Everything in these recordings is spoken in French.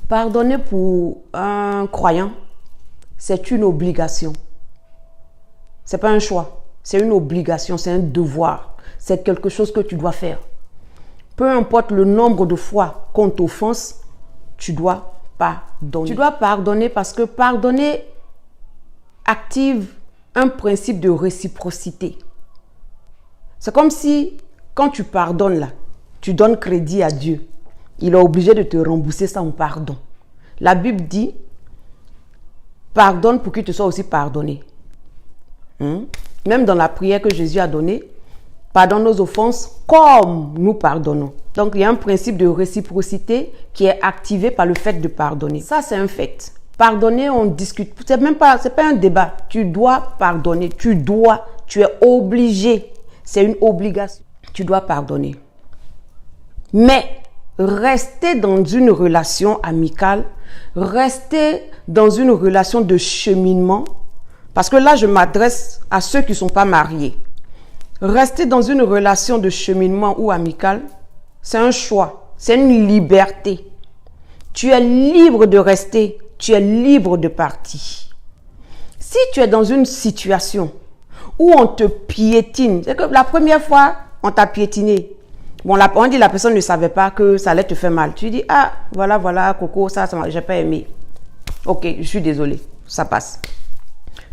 Pardonner pour un croyant, c'est une obligation. Ce n'est pas un choix, c'est une obligation, c'est un devoir. C'est quelque chose que tu dois faire. Peu importe le nombre de fois qu'on t'offense, tu dois pardonner. Tu dois pardonner parce que pardonner active un principe de réciprocité. C'est comme si, quand tu pardonnes là, tu donnes crédit à Dieu. Il est obligé de te rembourser ça en pardon. La Bible dit, pardonne pour qu'il te soit aussi pardonné. Même dans la prière que Jésus a donnée, pardonne nos offenses comme nous pardonnons. Donc, il y a un principe de réciprocité qui est activé par le fait de pardonner. Ça, c'est un fait. Pardonner, on discute. C'est pas un débat. Tu dois pardonner. Tu es obligé. C'est une obligation. Tu dois pardonner. Mais rester dans une relation amicale, rester dans une relation de cheminement, parce que là, je m'adresse à ceux qui ne sont pas mariés. Rester dans une relation de cheminement ou amicale, c'est un choix, c'est une liberté. Tu es libre de rester, tu es libre de partir. Si tu es dans une situation où on te piétine, c'est que la première fois, on t'a piétiné. Bon, on dit la personne ne savait pas que ça allait te faire mal. Tu dis, ah, voilà, Coco, ça j'ai pas aimé. Ok, je suis désolée, ça passe.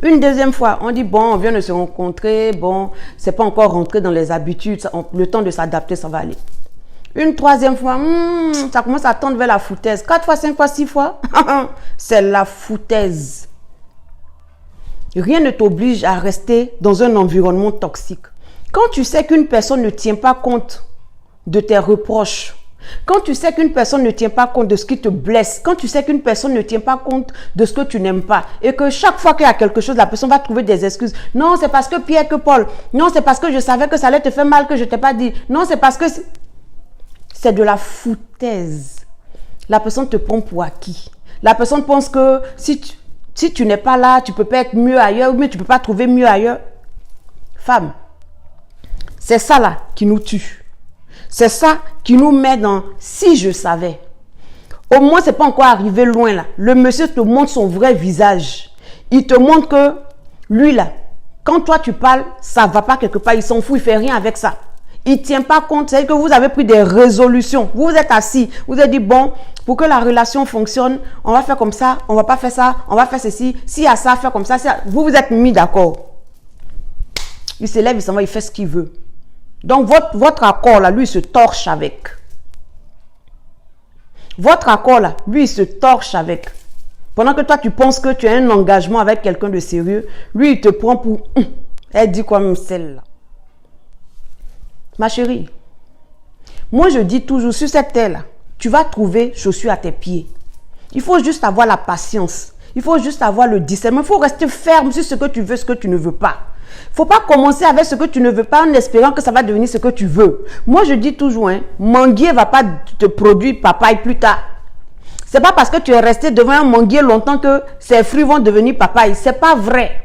Une deuxième fois, on dit, bon, on vient de se rencontrer, bon, c'est pas encore rentré dans les habitudes, le temps de s'adapter, ça va aller. Une troisième fois, ça commence à tendre vers la foutaise. 4 fois, 5 fois, 6 fois, c'est la foutaise. Rien ne t'oblige à rester dans un environnement toxique. Quand tu sais qu'une personne ne tient pas compte de tes reproches, quand tu sais qu'une personne ne tient pas compte de ce qui te blesse, quand tu sais qu'une personne ne tient pas compte de ce que tu n'aimes pas, et que chaque fois qu'il y a quelque chose, la personne va trouver des excuses. Non, c'est parce que Pierre, que Paul. Non, c'est parce que je savais que ça allait te faire mal que je ne t'ai pas dit. Non, c'est parce que... C'est de la foutaise. La personne te prend pour acquis. La personne pense que si tu n'es pas là, tu ne peux pas être mieux ailleurs, mais tu ne peux pas trouver mieux ailleurs. Femme, c'est ça là qui nous tue. C'est ça qui nous met dans « si je savais ». Au moins, ce n'est pas encore arrivé loin là. Le monsieur te montre son vrai visage. Il te montre que lui là, quand toi tu parles, ça ne va pas quelque part. Il s'en fout, il ne fait rien avec ça. Il ne tient pas compte, c'est que vous avez pris des résolutions. Vous vous êtes assis, vous avez dit, bon, pour que la relation fonctionne, on va faire comme ça, on ne va pas faire ça, on va faire ceci. S'il y a ça, faire comme ça, vous vous êtes mis d'accord. Il se lève, il s'en va, il fait ce qu'il veut. Donc, votre accord, là, lui, il se torche avec. Votre accord, là, lui, il se torche avec. Pendant que toi, tu penses que tu as un engagement avec quelqu'un de sérieux, lui, il te prend pour... Elle dit comme celle-là. Ma chérie, moi je dis toujours, sur cette terre-là, tu vas trouver chaussures à tes pieds. Il faut juste avoir la patience. Il faut juste avoir le discernement. Il faut rester ferme sur ce que tu veux, ce que tu ne veux pas. Il ne faut pas commencer avec ce que tu ne veux pas en espérant que ça va devenir ce que tu veux. Moi je dis toujours, manguier ne va pas te produire papaye plus tard. Ce n'est pas parce que tu es resté devant un manguier longtemps que ces fruits vont devenir papaye. Ce n'est pas vrai.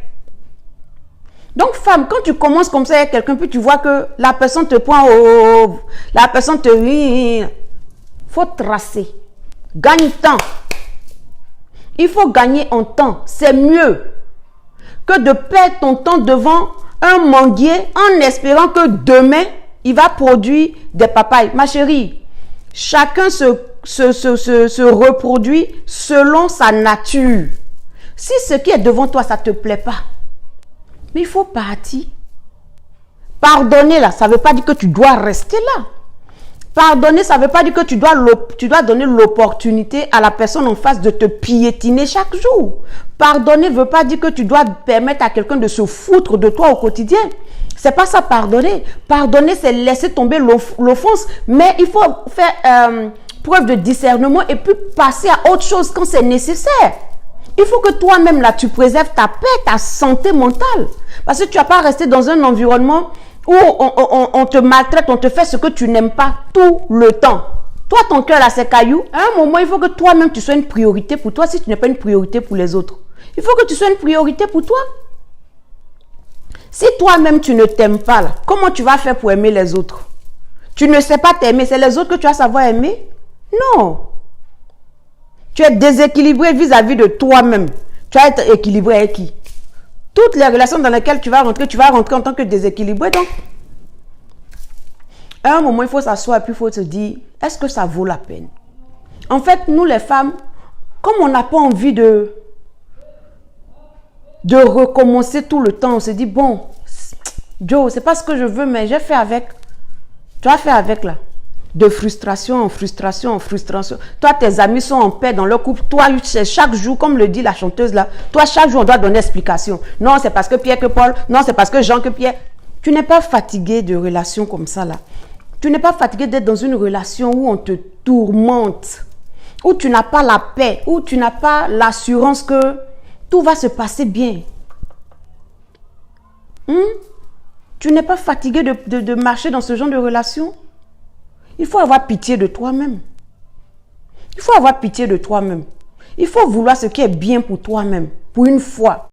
Donc, femme, quand tu commences comme ça avec quelqu'un, puis tu vois que la personne te prend la personne te rit, faut tracer. Gagne temps. Il faut gagner en temps. C'est mieux que de perdre ton temps devant un manguier en espérant que demain, il va produire des papayes. Ma chérie, chacun se reproduit selon sa nature. Si ce qui est devant toi, ça ne te plaît pas, mais il faut partir. Pardonner, là, ça ne veut pas dire que tu dois rester là. Pardonner, ça ne veut pas dire que tu dois donner l'opportunité à la personne en face de te piétiner chaque jour. Pardonner ne veut pas dire que tu dois permettre à quelqu'un de se foutre de toi au quotidien. Ce n'est pas ça, pardonner. Pardonner, c'est laisser tomber l'offense. Mais il faut faire preuve de discernement et puis passer à autre chose quand c'est nécessaire. Il faut que toi-même, là, tu préserves ta paix, ta santé mentale. Parce que tu n'as pas resté dans un environnement où on te maltraite, on te fait ce que tu n'aimes pas tout le temps. Toi, ton cœur, là, c'est caillou. À un moment, il faut que toi-même, tu sois une priorité pour toi si tu n'es pas une priorité pour les autres. Il faut que tu sois une priorité pour toi. Si toi-même, tu ne t'aimes pas, là, comment tu vas faire pour aimer les autres? Tu ne sais pas t'aimer, c'est les autres que tu vas savoir aimer? Non. Tu es déséquilibré vis-à-vis de toi-même. Tu vas être équilibré avec qui? Toutes les relations dans lesquelles tu vas rentrer en tant que déséquilibré. Donc, à un moment, il faut s'asseoir et puis il faut se dire, est-ce que ça vaut la peine? En fait, nous les femmes, comme on n'a pas envie de recommencer tout le temps, on se dit, bon, Joe, c'est pas ce que je veux, mais j'ai fait avec. Tu as fait avec là. De frustration en frustration en frustration. Toi, tes amis sont en paix dans leur couple. Toi, chaque jour, comme le dit la chanteuse là, toi, chaque jour, on doit donner explication. Non, c'est parce que Pierre que Paul. Non, c'est parce que Jean que Pierre. Tu n'es pas fatigué de relations comme ça là. Tu n'es pas fatigué d'être dans une relation où on te tourmente, où tu n'as pas la paix, où tu n'as pas l'assurance que tout va se passer bien. Tu n'es pas fatigué de marcher dans ce genre de relation? Il faut avoir pitié de toi-même. Il faut avoir pitié de toi-même. Il faut vouloir ce qui est bien pour toi-même, pour une fois.